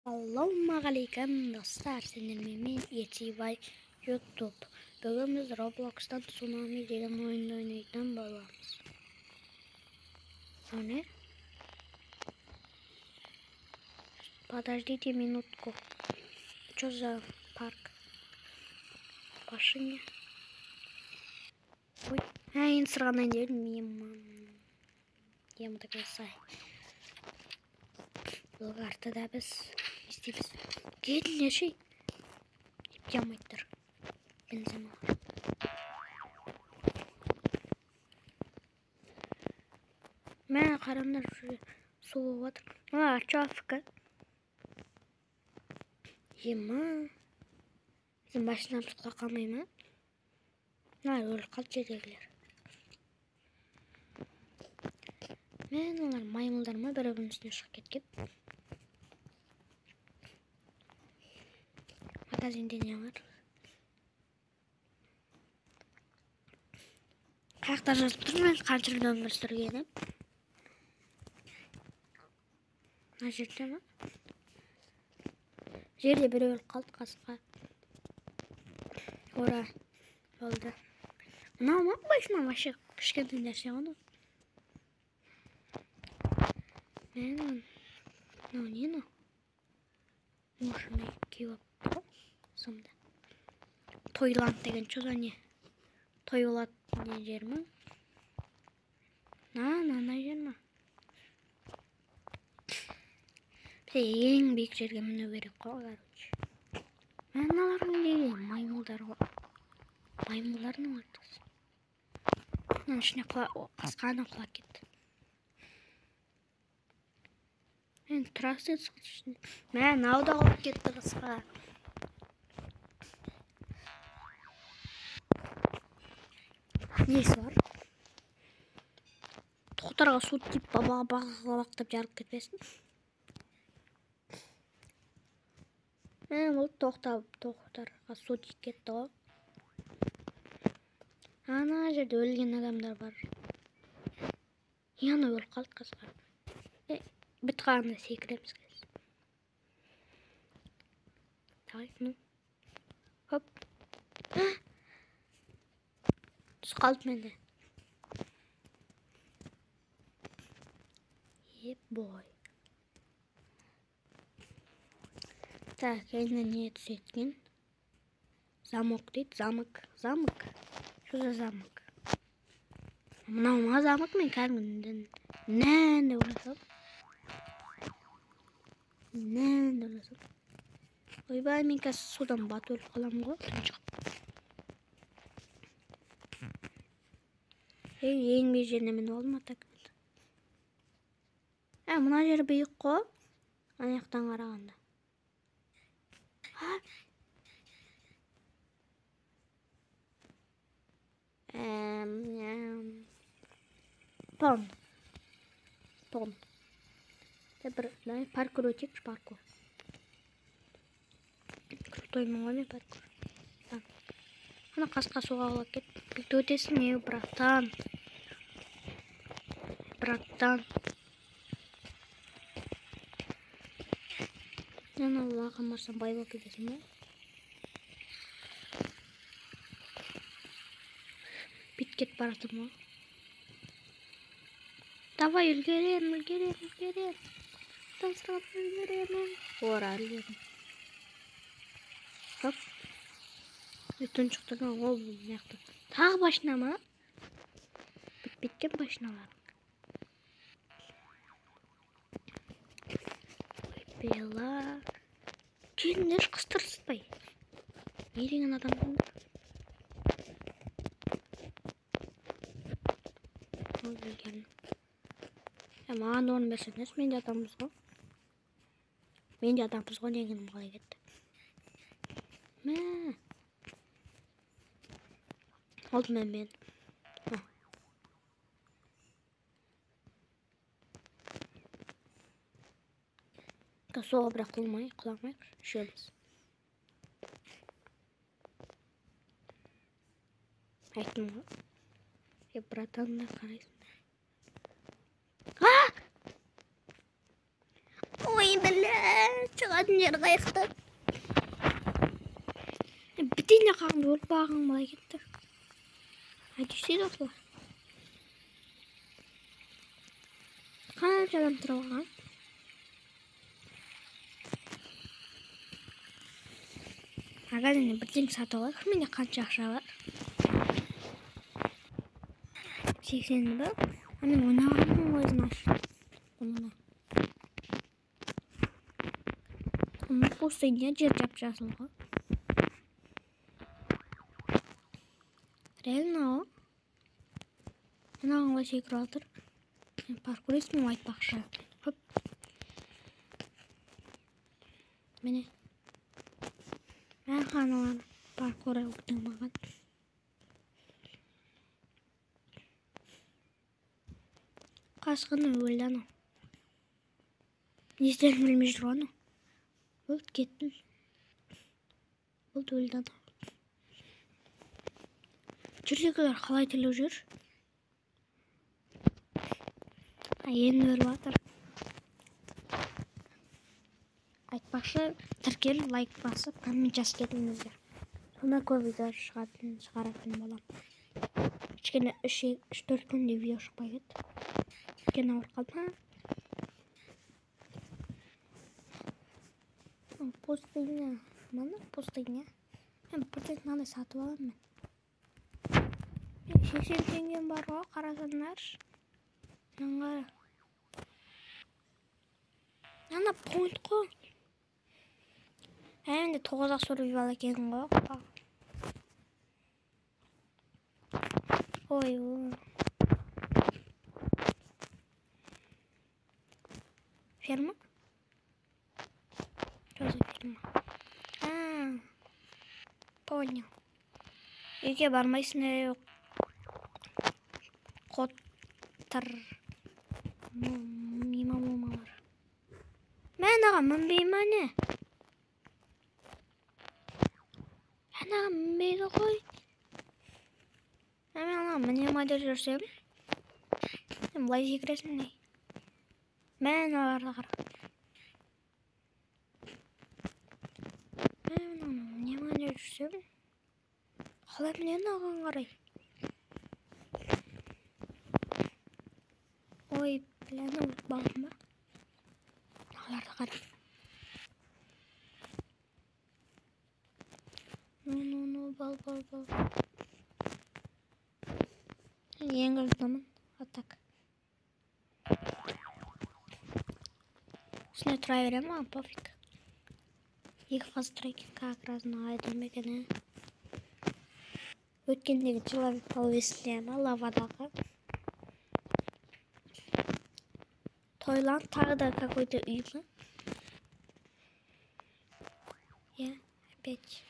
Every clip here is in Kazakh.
Assalamualaikum dostlar, sinirlimin Yetibay YouTube. Bugün biz Roblox'tan Tsunami деген oyunu oynaydan bolamız. Sonra подождите минутку. Что за парк? Башыня. Ой, en sıradan değil Ем такая сай. Bu kartada biz isteyimiz. Gelin ne şey? Yapmayıdır. Benzeme var. Ben karanlar şuraya soğuk var. Aa çafka. Yema. Bizim başından tutuğa kalmayayım ha. Nar öyle kalçacaklar. Ben onlar maymunlarıma beraber üstüne şak etkim. Magazinde ne var? Kayakta жазып тұрмын, қанша рет өмір сүргенім. Мына жерде ма? Жерде біреу өліп қалды қасқа. Ура. Болды. Мынау ма? Басына вообще кішкентай нәрсе ғой. Мынау не мынау? Ушыны киіп алып сонда. Тойланд деген чоза не? Той болады не жер ма? Ана жер ма? Бізде ең биік жерге міну керек қой, короче. Мыналардың не маймылдар ғой. Маймылдардың ортасы. Мынаның ішіне қасқаны құлап кетті. Мен тұрасы сұқты ішінде. Мен ауда құлап кетті қасқа. Несі бар? Тоқтарға су тиіп бабақтап жарып кетпесін. Ол тоқтарға су тиіп кетті ғой. Ана жерде өлген адамдар бар. Яны өліп қалды қасқа. Біт қарында секіреміз кәз. Давай, ну. Хоп. Түс қалды менде. Бой. Так, енді не түсеткен? Замок дейді, замок. Замок? Что за замок? Мынау ма замок мен кәдімгіден? Нән деп ойласам. Нән деп ойласам. Ойбай, мен қазір судан батып өліп қаламын ғой, тұншығып. Ең бей жеріне мен олым атак. Мына жер биік қой. Аяқтан қарағанда. Тон. Паркур өтекші, паркур. Крутой мұңғымен паркур. Ана қасқа суға қалап кет. Бүкті өтесің не, браттан. Ана лағын барсам бай болып кетесің бе? Бит кет баратым ғой. Давай, үлгерем. Тастап үлгеремін. Ора, үлгерем. Хоп. Үтін шықтырған ол бұяқты. Тағы башына ма? Біткен башыналар. Бела. Келіндер қыстырыспай. Не деген адамдың? Ол білгенім. Маған орын берсеңіз, мен де адамбыз ғой. Дегенім қалай кетті. Oldu мен. Соға бірақ құламайық. Шөліз. Айттым ғой. Братан да қарайсың. Ой, бәлі. Çıqатын yer qayıqda. Bitine qandı olup bağınmaya gitti. Hadi şey dostlar. Qanchadan turgan? Magazinde birden satıyorlar. Mene qancha ақша var? 80 bak. Hemen oynağımın özünü açtım. Onunla. Ama bu sene cer yapacağız mı? Реально. Мынаған вообще кратер. Паркур исмим айтпақшы. Хоп. Міне. Мен қаналан паркур өтінмаған. Қасқыны өлді анау. Не істерін білмей жүр анау. Өлді кеттім. Өлді анау. Жүрдегілер қалай тіліп жүр? Енді өліп жатыр. Айтпақшы, тіркел, лайк басып, коммент жазып кетіңіздер. Сонда көп видео шығаратын болам. Кішкене 3-4 күнде видео шықпай кетті. Өйткені ауырып қалдым. Пустыня. Мана пустыня. Мен бірден мынандай сатып аламын мен. 80 теңгем бар ғой, қарасаңдар. Мынаны қара. Ана point қой. Әменде 9-ақ сурвивал екен ғой. Ой. Ферма? Что за ферма? Понял. Үйге бармайсың жоқ. Қоттар. Мамалар. Мен аға мінбеймін не? Мен аға мінбейді қой. Мен аға міне майды жүрсем. Мен бұлай секіресің не? Мен аларды қара. Мен міне майды жүрсем. Қалай менен аған қарай? Ой, біләні ұлт бағым ба? Аларды қара. Бал. Ең ұлтымын. Атак. Үстіне тұра берем ма? Пофиг. Екі қыз тұра екен. Как разно айдым екені. Өткендегі человек повесілема лавадағы. Тойланд тағы да какой-то үй ма? Я, опять.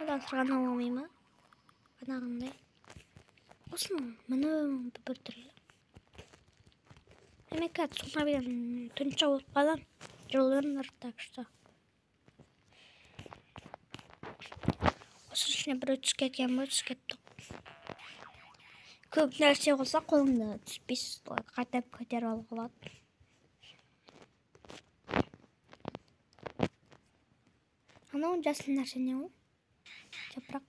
Одан сырған аламай ма? Қанағындай. Осының, мұны бір түрлі. Емекат, соңға берем түнша болып қалам. Жолырыныр, так что. Осы ішіне бір өтіс кеткен бі, өтіс кетті. Көп нәрсе болса қолыңда түспейсіз, қатап көтер алып қалады. Анау жасыл нәрсе не ол? Жапырақ.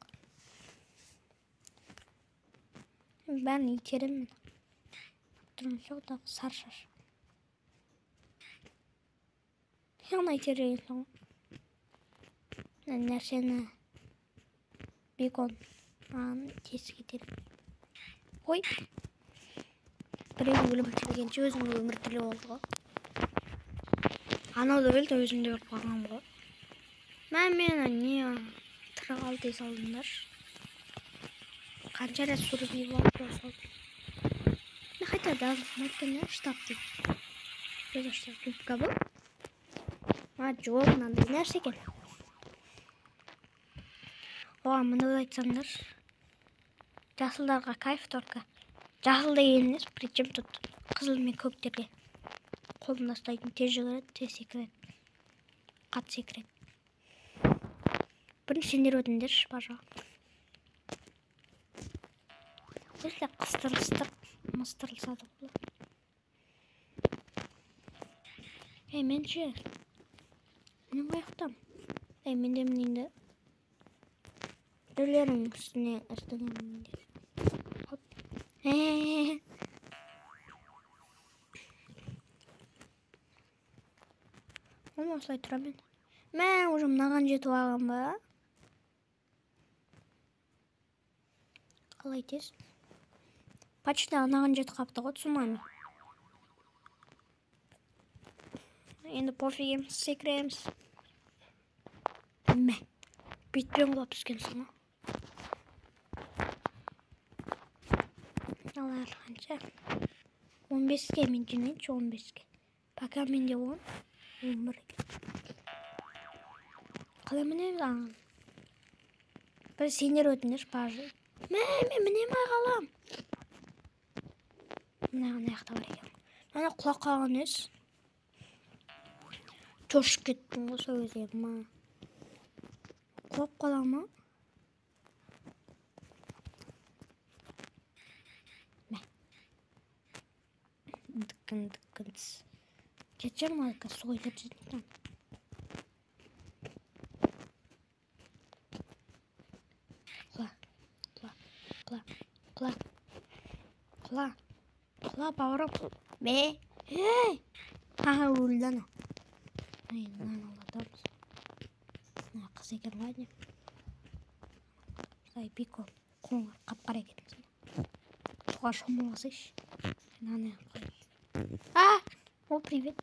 Бәрін итеремін. Тұрын жоқтағы сар шаш. Яғына итереген соң. Нәрсені бекон тесік етерім. Ой. Біреуін өлім тілегенше өзің өмір тілі болды ғой. Анау да өлді, өзімде өліп қалғам ғой. Мені не тұрғал дей салдыңдар. Қанша рет сүріп алып салдым. Хотя да, өйткені штаб дейді. Өзі штаб губка бұл. Жоқ, мынандай нәрсе екен. Оған мұны айтсаңдар. Жасылдарға кайф только. Жасыл дегеніңіз, причем тут қызыл мен көктерге. Қолымда ұстайтын тез жүгіреді, тез секіреді. Қат секіреді. Бірін сендер өтіндерші, пожалуйста. Если қыстырылсады болды. Mençi. Ne bayaktam? Men de mininde. Döllerin üstüne mindi. Hop. Olmasa aytıram men ujum nagan jetip algam ba. Kalay tez. Почта nagan jetip kaptı go tsunami. Endi pofigimiz sekremiz. Me. Bitpен kılıp түскен sana. Alar kança. 15'ke min jinenç 15'ke. Paka mende 10. 11. Kala mene lan. Bir senler ötünür bari. Men mene kalam. Ne yakta var ekan. Mana kulak kalgan öz. Çoşup kettim o söyleyeyim ha. Kop kalamı. Dıkkın. Geçer mi arka soylar cidden? Kula bağırım. Be. Hey. Ha ulan o. Ay lan Allah'ım. Ne kız eken var ya. Say piko. Kon kapkara gittim. Çok şomolası iş. Ne? О, привет.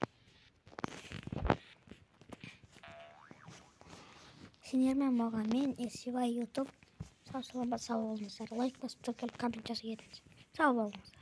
Сендермен болған мен SCY YouTube. Сау болыңыздар. Лайк басып, коммент жазып кетіңіздер. Сау болыңыздар.